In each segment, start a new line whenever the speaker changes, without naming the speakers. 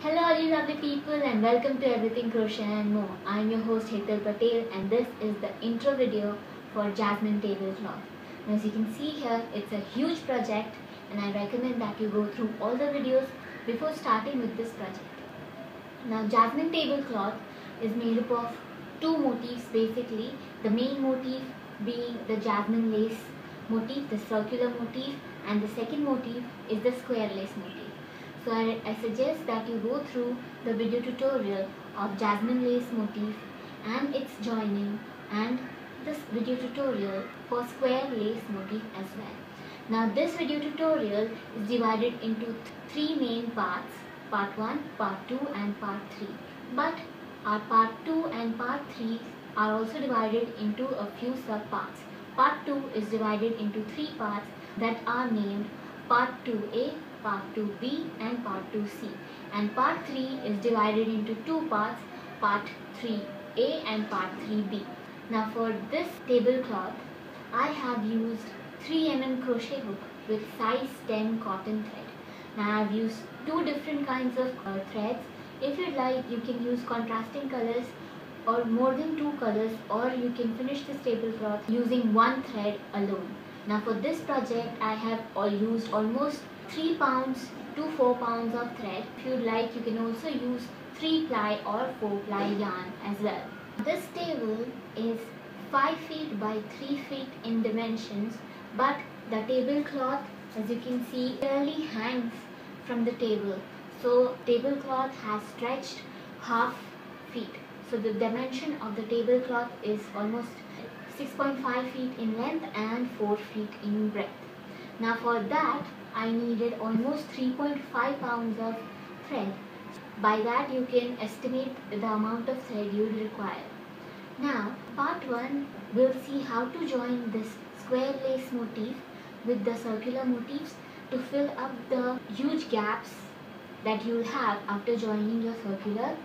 Hello all you lovely people and welcome to Everything Crochet and More. I am your host Hetal Patel and this is the intro video for Jasmine tablecloth. Now, as you can see here, it's a huge project and I recommend that you go through all the videos before starting with this project. Now, Jasmine tablecloth is made up of two motifs basically. The main motif being the jasmine lace motif, the circular motif, and the second motif is the square lace motif. So I suggest that you go through the video tutorial of jasmine lace motif and its joining and this video tutorial for square lace motif as well. Now this video tutorial is divided into three main parts, part 1, part 2 and part 3. But our part 2 and part 3 are also divided into a few sub-parts. Part 2 is divided into three parts that are named part 2A, part 2B and part 2C, and part 3 is divided into two parts, part 3A and part 3B. Now for this tablecloth I have used 3mm crochet hook with size 10 cotton thread. Now I have used two different kinds of threads. If you like, you can use contrasting colors or more than two colors, or you can finish this tablecloth using one thread alone. Now for this project I have used almost 3 pounds to 4 pounds of thread. If you like, you can also use 3 ply or 4 ply yarn as well. This table is 5 feet by 3 feet in dimensions, but the tablecloth, as you can see, clearly hangs from the table. So tablecloth has stretched half feet. So the dimension of the tablecloth is almost 6.5 feet in length and 4 feet in breadth. Now for that I needed almost 3.5 pounds of thread. By that you can estimate the amount of thread you will require. Now part 1 will see how to join this square lace motif with the circular motifs to fill up the huge gaps that you will have after joining your circular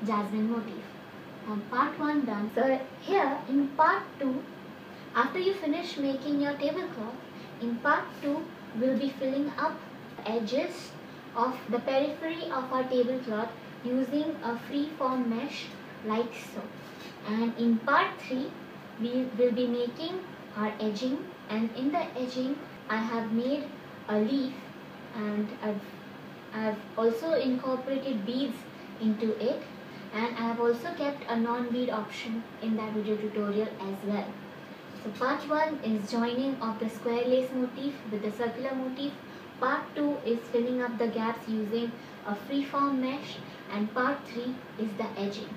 jasmine motif. Part 1 done. So here in part 2, after you finish making your tablecloth, in part 2 we'll be filling up edges of the periphery of our tablecloth using a free-form mesh like so. And in part 3 we will be making our edging, and in the edging I have made a leaf and I've also incorporated beads into it, and I have also kept a non-bead option in that video tutorial as well. So part 1 is joining of the square lace motif with the circular motif. Part 2 is filling up the gaps using a free-form mesh, and part 3 is the edging.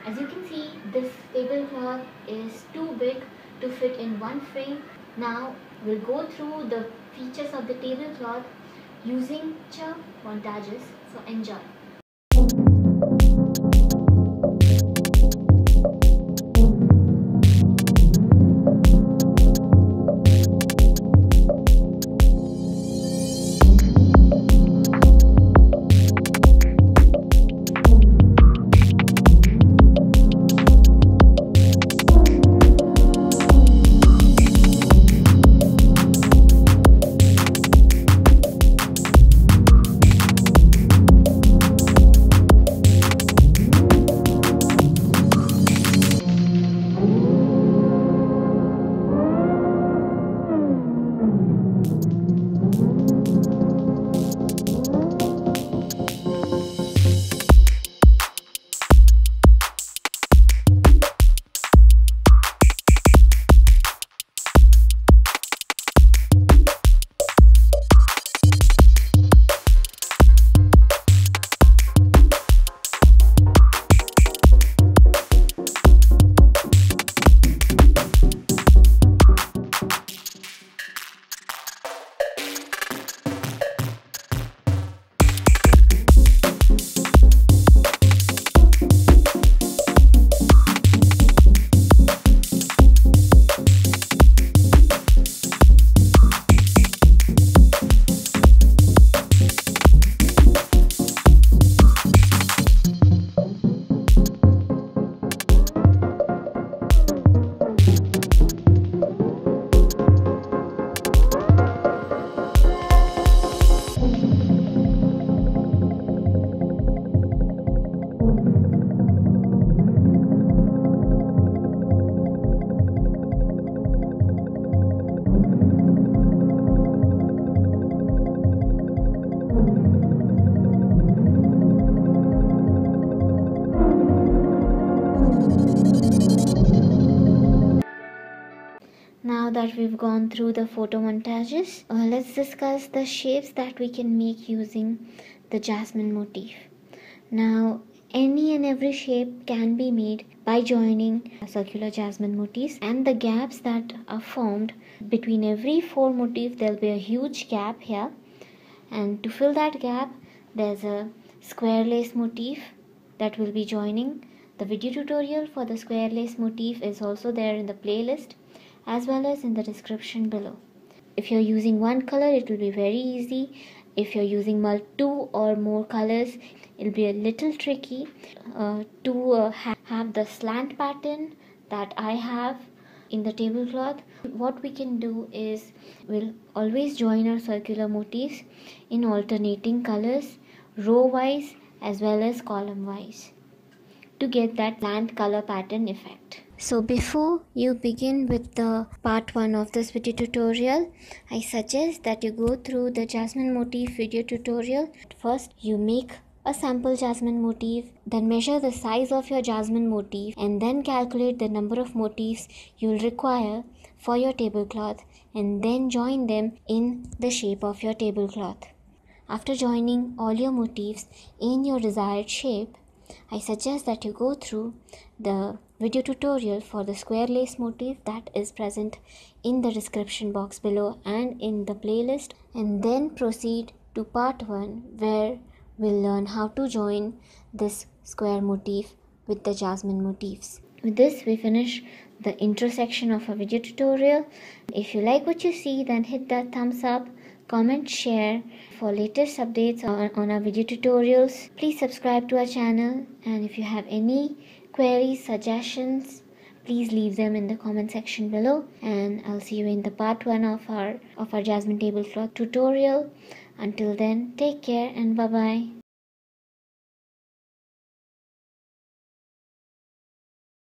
As you can see, this tablecloth is too big to fit in one frame. Now we'll go through the features of the tablecloth using picture montages. So enjoy. that we've gone through the photo montages, let's discuss the shapes that we can make using the jasmine motif. Now, any and every shape can be made by joining circular jasmine motifs, and the gaps that are formed between every 4 motif, there'll be a huge gap here, and to fill that gap there's a square lace motif that will be joining. The video tutorial for the square lace motif is also there in the playlist as well as in the description below. If you're using one color, it will be very easy. If you're using 2 or more colors, it'll be a little tricky to have the slant pattern that I have in the tablecloth. What we can do is we'll always join our circular motifs in alternating colors, row wise as well as column wise, to get that slant color pattern effect. So before you begin with the part 1 of this video tutorial, I suggest that you go through the jasmine motif video tutorial. First, you make a sample jasmine motif, then measure the size of your jasmine motif, and then calculate the number of motifs you'll require for your tablecloth, and then join them in the shape of your tablecloth. After joining all your motifs in your desired shape, I suggest that you go through the video tutorial for the square lace motif that is present in the description box below and in the playlist, and then proceed to part 1 where we'll learn how to join this square motif with the jasmine motifs. With this, we finish the intro section of our video tutorial. If you like what you see, then hit that thumbs up, comment, share. For latest updates on our video tutorials, please subscribe to our channel, and if you have any queries, suggestions, please leave them in the comment section below, and I'll see you in the part 1 of our jasmine tablecloth tutorial. Until then, take care and bye bye.